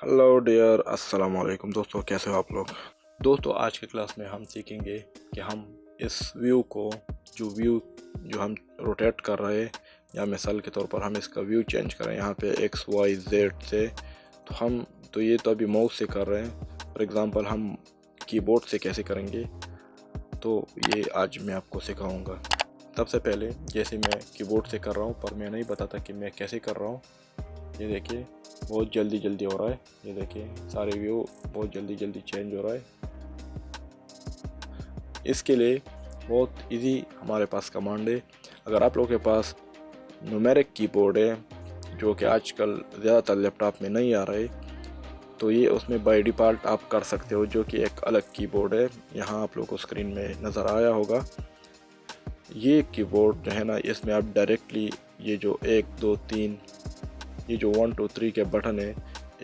Hello dear, अस्सलाम वालेकुम दोस्तों, कैसे हो आप लोग। दोस्तों, आज की क्लास में हम सीखेंगे कि हम इस व्यू को जो हम रोटेट कर रहे हैं, या मिसाल के तौर पर हम इसका व्यू चेंज करें यहाँ पे एक्स वाई जेड से, तो ये तो अभी माउस से कर रहे हैं। फॉर एग्ज़ाम्पल हम कीबोर्ड से कैसे करेंगे, तो ये आज मैं आपको सिखाऊंगा। सबसे पहले जैसे मैं कीबोर्ड से कर रहा हूँ, पर मैं नहीं बताता कि मैं कैसे कर रहा हूँ। ये देखिए, बहुत जल्दी हो रहा है। ये देखिए, सारे व्यू बहुत जल्दी चेंज हो रहा है। इसके लिए बहुत इजी हमारे पास कमांड है। अगर आप लोगों के पास न्यूमेरिक कीबोर्ड है, जो कि आजकल ज़्यादातर लैपटॉप में नहीं आ रहे, तो ये उसमें बाय डिफ़ॉल्ट आप कर सकते हो, जो कि एक अलग कीबोर्ड है। यहाँ आप लोगों को स्क्रीन में नज़र आया होगा। ये कीबोर्ड जो है ना, इसमें आप डायरेक्टली ये जो 1 2 3 ये जो 1 2 3 के बटन है,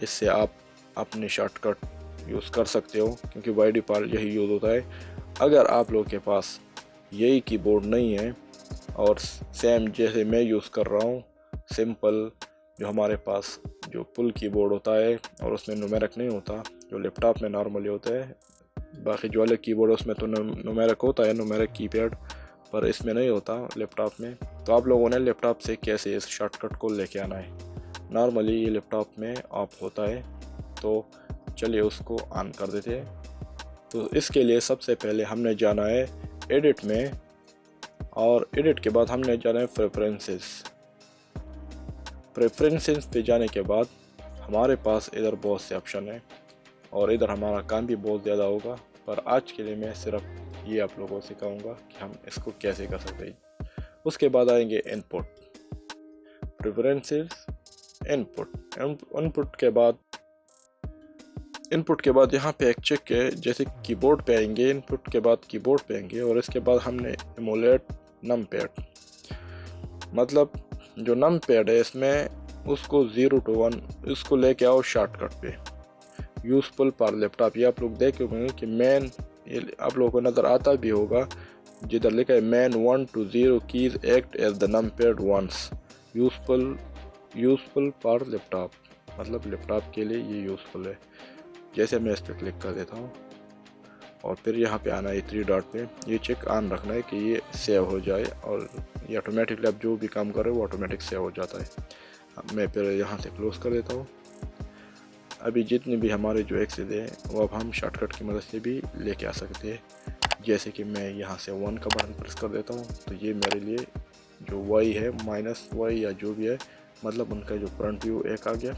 इससे आप अपने शॉर्टकट यूज़ कर सकते हो, क्योंकि बाय डिफ़ॉल्ट यही यूज़ होता है। अगर आप लोगों के पास यही कीबोर्ड नहीं है और सेम जैसे मैं यूज़ कर रहा हूँ, सिंपल जो हमारे पास जो फुल कीबोर्ड होता है और उसमें न्यूमेरिक नहीं होता, जो लैपटॉप में नॉर्मली होता है, बाकी जो अलग कीबोर्ड है उसमें तो न्यूमेरिक होता है, न्यूमेरिक कीपैड, पर इसमें नहीं होता लैपटॉप में। तो आप लोगों ने लैपटॉप से कैसे इस शॉर्टकट को लेके आना है। नॉर्मली ये लैपटॉप में ऑफ होता है, तो चलिए उसको ऑन कर देते हैं। तो इसके लिए सबसे पहले हमने जाना है एडिट में, और एडिट के बाद हमने जाना है प्रेफरेंसेस पे जाने के बाद हमारे पास इधर बहुत से ऑप्शन है, और इधर हमारा काम भी बहुत ज़्यादा होगा, पर आज के लिए मैं सिर्फ ये आप लोगों को सिखाऊंगा कि हम इसको कैसे कर सकते हैं। उसके बाद आएंगे इनपुट, प्रेफरेंसेस, इनपुट के बाद यहाँ पे एक चेक है, जैसे कीबोर्ड पे आएंगे, इनपुट के बाद कीबोर्ड पे आएंगे, और इसके बाद हमने एमुलेट नम पैड, मतलब जो नम पैड है इसमें उसको 0 to 1 इसको लेके आओ शॉर्टकट पे, यूज़फुल पर लैपटॉप। ये आप लोग देखे होंगे कि मैन, ये आप लोगों को नज़र आता भी होगा, जिधर लिखा है main 1 to 0 keys act as the num pad ones, useful पर लैपटॉप, मतलब लैपटॉप के लिए ये यूज़फुल है। जैसे मैं इस पर क्लिक कर देता हूँ, और फिर यहाँ पे आना है 3 डॉट पे, ये चेक ऑन रखना है कि ये सेव हो जाए, और ये ऑटोमेटिकली आप जो भी काम कर रहे हो वो ऑटोमेटिक सेव हो जाता है। अब मैं फिर यहाँ से क्लोज कर देता हूँ। अभी जितने भी हमारे जो एक्सेस है वो अब हम शॉर्टकट की मदद से भी लेके आ सकते हैं। जैसे कि मैं यहाँ से 1 का बटन प्रेस कर देता हूँ, तो ये मेरे लिए जो वाई है, माइनस वाई या जो भी है, मतलब उनका जो फ्रंट व्यू एक आ गया।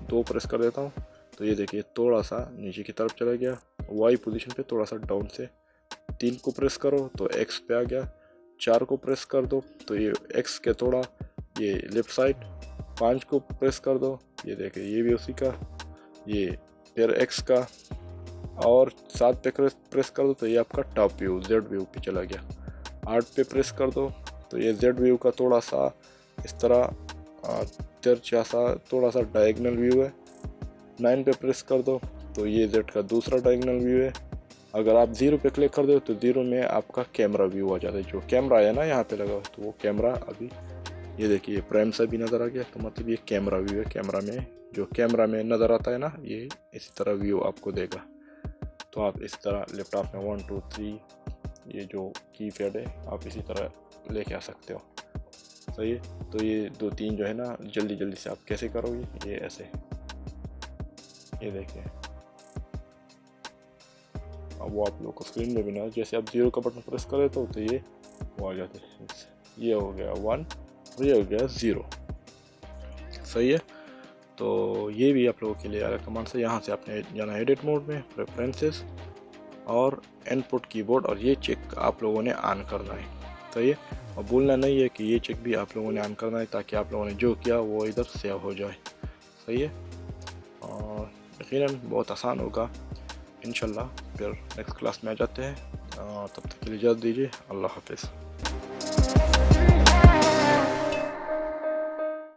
2 प्रेस कर देता हूँ, तो ये देखिए थोड़ा सा नीचे की तरफ चला गया, वाई पोजीशन पे थोड़ा सा डाउन से। 3 को प्रेस करो तो एक्स पे आ गया, 4 को प्रेस कर दो तो ये एक्स के थोड़ा ये लेफ्ट साइड, 5 को प्रेस कर दो, ये देखिए ये भी उसी का, ये फिर एक्स का, और 7 पे प्रेस कर दो तो ये आपका टॉप व्यू जेड व्यू पे चला गया। 8 पे प्रेस कर दो तो ये जेड व्यू का थोड़ा सा इस तरह तिरछा सा थोड़ा सा डायगनल व्यू है। 9 पे प्रेस कर दो तो ये जेड का दूसरा डायगनल व्यू है। अगर आप 0 पे क्लिक कर दो तो 0 में आपका कैमरा व्यू आ जाता है, जो कैमरा है ना यहाँ पे लगा, तो वो कैमरा अभी ये देखिए प्राइम से भी नज़र आ गया, तो मतलब ये कैमरा व्यू है। कैमरा में जो कैमरा में नज़र आता है ना, ये इसी तरह व्यू आपको देगा। तो आप इस तरह लैपटॉप में 1 2 3 ये जो कीपैड है आप इसी तरह लेके आ सकते हो। सही है। तो ये 2 3 जो है ना, जल्दी से आप कैसे करोगे, ये ऐसे, ये देखिए। अब वो आप लोग को स्क्रीन में भी ना, जैसे आप 0 का बटन प्रेस करें तो ये वो आ जाते हैं, ये हो गया 1 और ये हो गया 0। सही है। तो ये भी आप लोगों के लिए अलग कमांड से, यहाँ से आपने जाना है एडिट मोड में, प्रेफरेंसेस और इनपुट कीबोर्ड, और ये चेक आप लोगों ने ऑन करना है। सही है। और भूलना नहीं है कि ये चेक भी आप लोगों ने ऑन करना है, ताकि आप लोगों ने जो किया वो इधर सेव हो जाए। सही है। और यकीनन बहुत आसान होगा इंशाल्लाह। फिर नेक्स्ट क्लास में आ जाते हैं, तब तक के लिए इजाज़त दीजिए। अल्लाह हाफिज़।